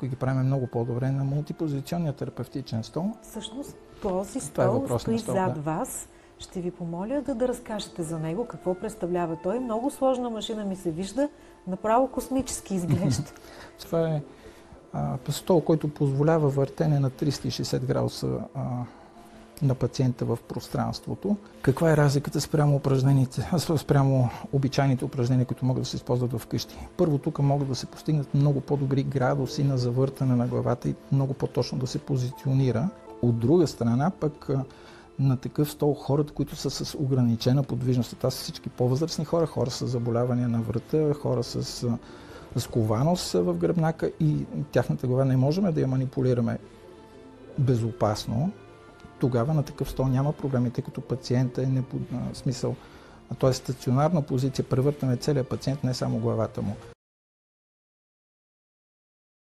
някои ги правим много по-добре на мултипозиционния терапевтичен стол. Всъщност този стол стои зад вас. Ще ви помоля да разкажете за него, какво представлява той. Много сложна машина ми се вижда, направо космически изглежда. Това е стол, който позволява въртене на 360 градуса на пациента в пространството. Каква е разликата спрямо обичайните упражнения, които могат да се използват вкъщи? Първо, тук могат да се постигнат много по-добри градуси на завъртане на главата и много по-точно да се позиционира. От друга страна, пък на такъв стол хората, които са с ограничена подвижност, това са всички по-възрастни хора, хора с заболявания на врата, хора с скованост в гръбнака и тяхната глава не можем да я манипулираме безопасно, тогава на такъв стол няма проблеми, тъй като пациента е смисъл, т.е. стационарна позиция, превъртаме целият пациент, не само главата му.